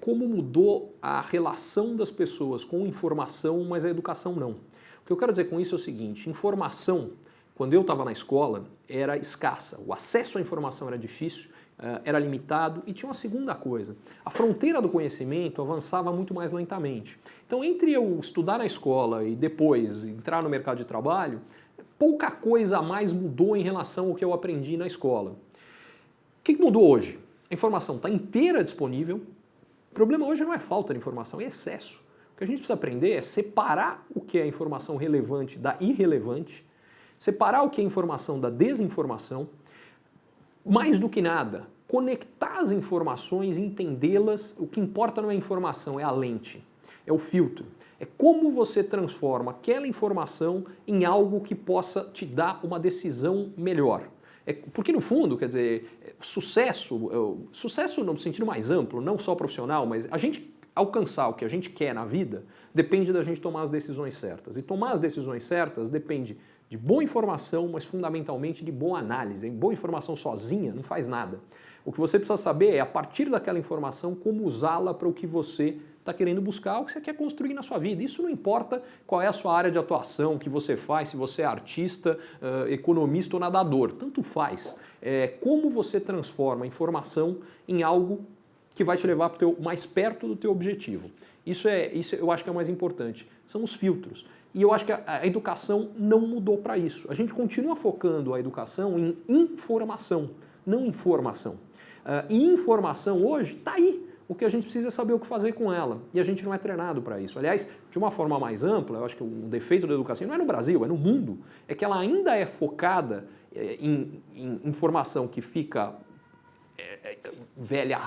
Como mudou a relação das pessoas com informação, mas a educação não. O que eu quero dizer com isso é o seguinte: informação, quando eu estava na escola, era escassa. O acesso à informação era difícil, era limitado e tinha uma segunda coisa. A fronteira do conhecimento avançava muito mais lentamente. Então, entre eu estudar na escola e depois entrar no mercado de trabalho, pouca coisa a mais mudou em relação ao que eu aprendi na escola. O que mudou hoje? A informação está inteira disponível. O problema hoje não é falta de informação, é excesso. O que a gente precisa aprender é separar o que é informação relevante da irrelevante, separar o que é informação da desinformação, mais do que nada, conectar as informações e entendê-las. O que importa não é a informação, é a lente, é o filtro. É como você transforma aquela informação em algo que possa te dar uma decisão melhor. Porque no fundo, quer dizer, sucesso no sentido mais amplo, não só profissional, mas a gente alcançar o que a gente quer na vida depende da gente tomar as decisões certas. E tomar as decisões certas depende de boa informação, mas fundamentalmente de boa análise. Boa informação sozinha não faz nada. O que você precisa saber é, a partir daquela informação, como usá-la para o que você está querendo buscar, o que você quer construir na sua vida. Isso não importa qual é a sua área de atuação, o que você faz, se você é artista, economista ou nadador. Tanto faz. Como você transforma a informação em algo que vai te levar mais perto do teu objetivo. Isso eu acho que é o mais importante. São os filtros. E eu acho que a educação não mudou para isso. A gente continua focando a educação em informação, não em formação. E informação hoje está aí. O que a gente precisa é saber o que fazer com ela. E a gente não é treinado para isso. Aliás, de uma forma mais ampla, eu acho que um defeito da educação não é no Brasil, é no mundo. É que ela ainda é focada em informação que fica velha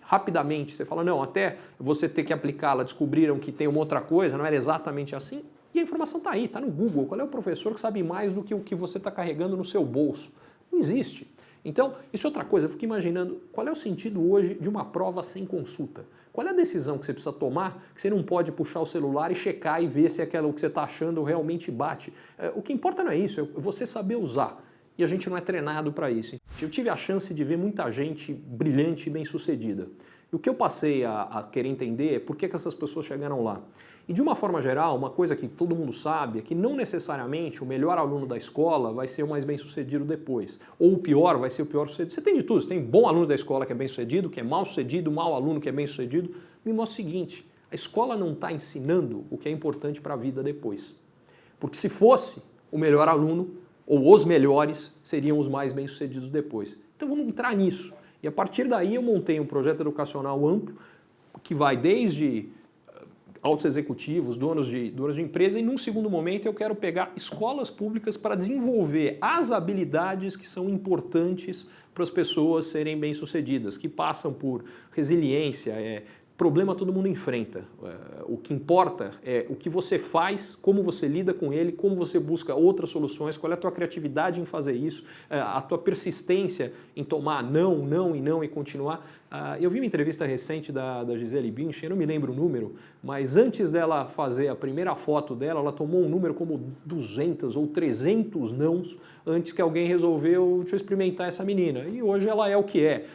rapidamente. Você fala, não, até você ter que aplicá-la, descobriram que tem uma outra coisa, não era exatamente assim. E a informação está aí, está no Google. Qual é o professor que sabe mais do que o que você está carregando no seu bolso? Não existe. Então, isso é outra coisa, eu fico imaginando qual é o sentido hoje de uma prova sem consulta. Qual é a decisão que você precisa tomar que você não pode puxar o celular e checar e ver se aquilo que você está achando realmente bate? O que importa não é isso, é você saber usar. E a gente não é treinado para isso. Eu tive a chance de ver muita gente brilhante e bem-sucedida. E o que eu passei a querer entender é por que essas pessoas chegaram lá. E de uma forma geral, uma coisa que todo mundo sabe é que não necessariamente o melhor aluno da escola vai ser o mais bem-sucedido depois. Ou o pior vai ser o pior-sucedido. Você tem de tudo. Você tem bom aluno da escola que é bem-sucedido, que é mal-sucedido, mau aluno que é bem-sucedido. Me mostra o seguinte, a escola não está ensinando o que é importante para a vida depois. Porque se fosse o melhor aluno, ou os melhores, seriam os mais bem-sucedidos depois. Então vamos entrar nisso. E a partir daí eu montei um projeto educacional amplo, que vai desde altos executivos, donos de empresa, e num segundo momento eu quero pegar escolas públicas para desenvolver as habilidades que são importantes para as pessoas serem bem-sucedidas, que passam por resiliência, problema todo mundo enfrenta. O que importa é o que você faz, como você lida com ele, como você busca outras soluções, qual é a tua criatividade em fazer isso, a tua persistência em tomar não e continuar. Eu vi uma entrevista recente da Gisele Bündchen, eu não me lembro o número, mas antes dela fazer a primeira foto dela, ela tomou um número como 200 ou 300 nãos antes que alguém resolveu, deixa eu experimentar essa menina. E hoje ela é o que é.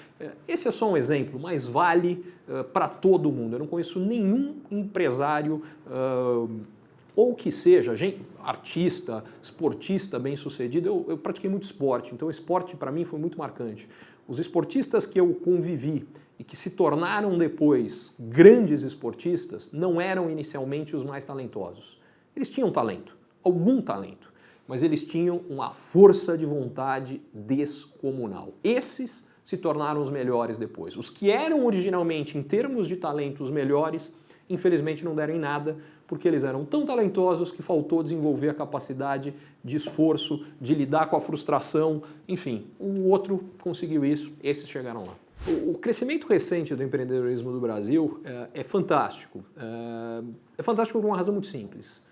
Esse é só um exemplo, mas vale para todo mundo. Eu não conheço nenhum empresário ou que seja, artista, esportista bem-sucedido. Eu pratiquei muito esporte, então o esporte para mim foi muito marcante. Os esportistas que eu convivi e que se tornaram depois grandes esportistas não eram inicialmente os mais talentosos. Eles tinham talento, algum talento, mas eles tinham uma força de vontade descomunal. Esses se tornaram os melhores depois. Os que eram originalmente, em termos de talento, os melhores, infelizmente não deram em nada, porque eles eram tão talentosos que faltou desenvolver a capacidade de esforço, de lidar com a frustração, enfim. O outro conseguiu isso, esses chegaram lá. O crescimento recente do empreendedorismo do Brasil é fantástico. É fantástico por uma razão muito simples.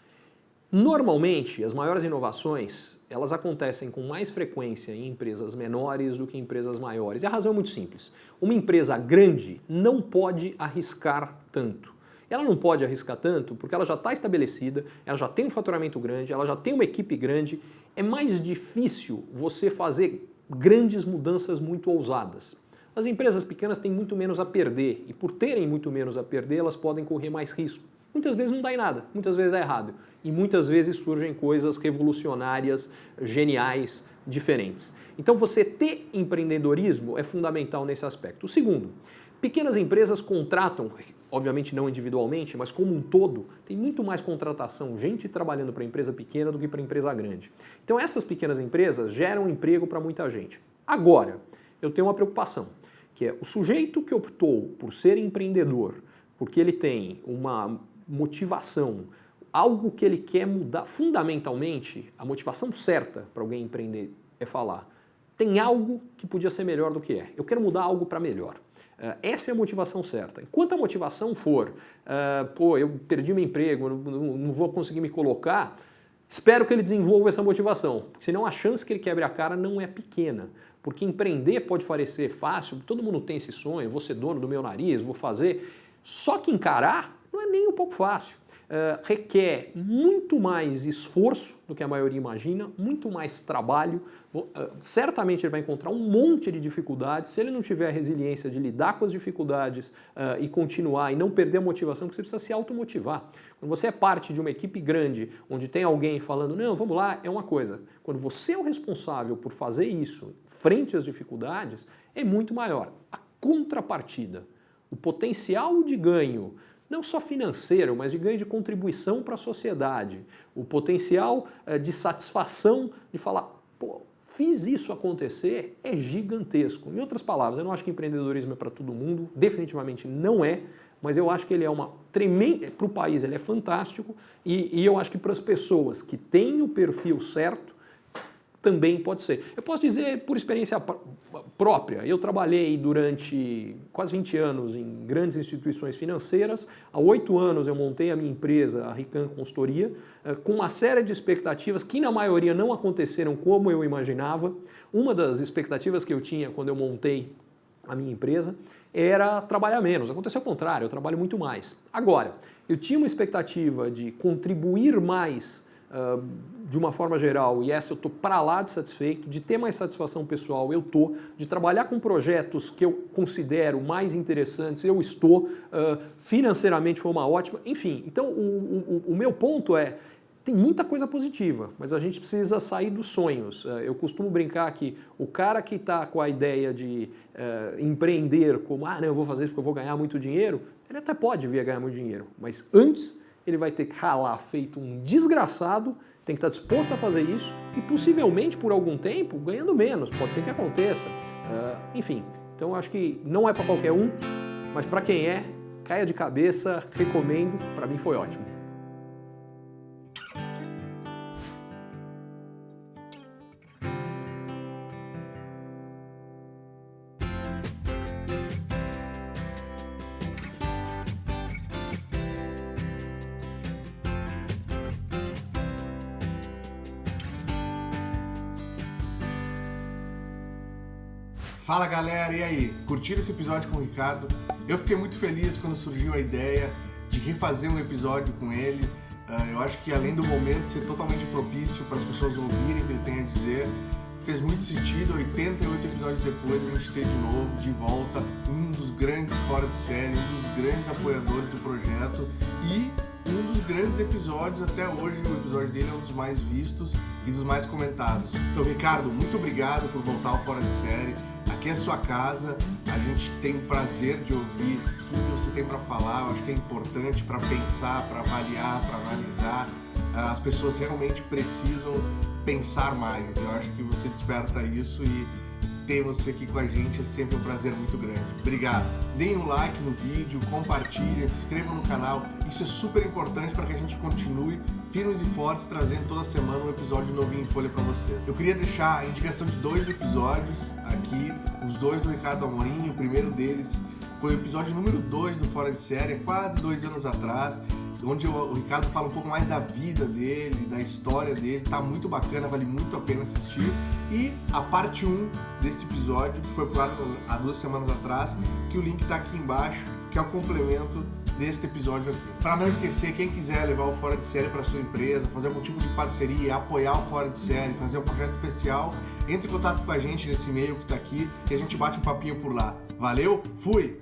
Normalmente, as maiores inovações, elas acontecem com mais frequência em empresas menores do que em empresas maiores. E a razão é muito simples. Uma empresa grande não pode arriscar tanto. Ela não pode arriscar tanto porque ela já está estabelecida, ela já tem um faturamento grande, ela já tem uma equipe grande. É mais difícil você fazer grandes mudanças muito ousadas. As empresas pequenas têm muito menos a perder e por terem muito menos a perder, elas podem correr mais risco. Muitas vezes não dá em nada, muitas vezes dá errado e muitas vezes surgem coisas revolucionárias, geniais, diferentes. Então você ter empreendedorismo é fundamental nesse aspecto. O segundo, pequenas empresas contratam, obviamente não individualmente, mas como um todo, tem muito mais contratação, gente trabalhando para a empresa pequena do que para a empresa grande. Então essas pequenas empresas geram emprego para muita gente. Agora, eu tenho uma preocupação, que é o sujeito que optou por ser empreendedor, porque ele tem uma motivação, algo que ele quer mudar, fundamentalmente, a motivação certa para alguém empreender é falar, tem algo que podia ser melhor do que é. Eu quero mudar algo para melhor. Essa é a motivação certa. Enquanto a motivação for, eu perdi meu emprego, não vou conseguir me colocar, espero que ele desenvolva essa motivação, porque senão a chance que ele quebre a cara não é pequena. Porque empreender pode parecer fácil, todo mundo tem esse sonho, vou ser dono do meu nariz, vou fazer. Só que encarar não é nem um pouco fácil. Requer muito mais esforço do que a maioria imagina, muito mais trabalho. Certamente ele vai encontrar um monte de dificuldades. Se ele não tiver a resiliência de lidar com as dificuldades e continuar e não perder a motivação, porque você precisa se automotivar. Quando você é parte de uma equipe grande, onde tem alguém falando, não, vamos lá, é uma coisa. Quando você é o responsável por fazer isso frente às dificuldades, é muito maior. A contrapartida, o potencial de ganho, não só financeiro, mas de ganho de contribuição para a sociedade, o potencial de satisfação de falar, pô, fiz isso acontecer, é gigantesco. Em outras palavras, eu não acho que empreendedorismo é para todo mundo, definitivamente não é, mas eu acho que ele é uma tremenda, para o país ele é fantástico e eu acho que para as pessoas que têm o perfil certo, também pode ser. Eu posso dizer por experiência própria, eu trabalhei durante quase 20 anos em grandes instituições financeiras, há 8 anos eu montei a minha empresa, a Rican Consultoria, com uma série de expectativas que na maioria não aconteceram como eu imaginava. Uma das expectativas que eu tinha quando eu montei a minha empresa era trabalhar menos, aconteceu o contrário, eu trabalho muito mais. Agora, eu tinha uma expectativa de contribuir mais de uma forma geral, e essa eu estou para lá de satisfeito, de ter mais satisfação pessoal, eu estou, de trabalhar com projetos que eu considero mais interessantes, eu estou, financeiramente foi uma ótima, enfim. Então o meu ponto é, tem muita coisa positiva, mas a gente precisa sair dos sonhos. Eu costumo brincar que o cara que está com a ideia de empreender como, não, eu vou fazer isso porque eu vou ganhar muito dinheiro, ele até pode vir a ganhar muito dinheiro, mas antes ele vai ter que ralar feito um desgraçado, tem que estar disposto a fazer isso e possivelmente por algum tempo ganhando menos, pode ser que aconteça. Enfim, então eu acho que não é para qualquer um, mas para quem é, caia de cabeça, recomendo, para mim foi ótimo. Fala galera, e aí? Curtiram esse episódio com o Ricardo? Eu fiquei muito feliz quando surgiu a ideia de refazer um episódio com ele. Eu acho que além do momento ser totalmente propício para as pessoas ouvirem o que ele tem a dizer, fez muito sentido, 88 episódios depois, a gente ter de novo, de volta, um dos grandes fora de série, um dos grandes apoiadores do projeto e um dos grandes episódios até hoje. O episódio dele é um dos mais vistos e dos mais comentados. Então, Ricardo, muito obrigado por voltar ao Fora de Série. Aqui é sua casa, a gente tem o prazer de ouvir tudo que você tem para falar. Eu acho que é importante para pensar, para avaliar, para analisar. As pessoas realmente precisam pensar mais. Eu acho que você desperta isso e ter você aqui com a gente é sempre um prazer muito grande. Obrigado. Deem um like no vídeo, compartilhem, se inscrevam no canal. Isso é super importante para que a gente continue firmes e fortes, trazendo toda semana um episódio novinho em folha para você. Eu queria deixar a indicação de 2 episódios aqui, os 2 do Ricardo Amorim. O primeiro deles foi o episódio número 2 do Fora de Série, quase 2 anos atrás, onde o Ricardo fala um pouco mais da vida dele, da história dele. Tá muito bacana, vale muito a pena assistir. E a parte 1 desse episódio, que foi pro ar há 2 semanas atrás, que o link tá aqui embaixo, que é o complemento deste episódio aqui. Para não esquecer, quem quiser levar o Fora de Série para sua empresa, fazer algum tipo de parceria, apoiar o Fora de Série, fazer um projeto especial, entre em contato com a gente nesse e-mail que tá aqui e a gente bate um papinho por lá. Valeu, fui!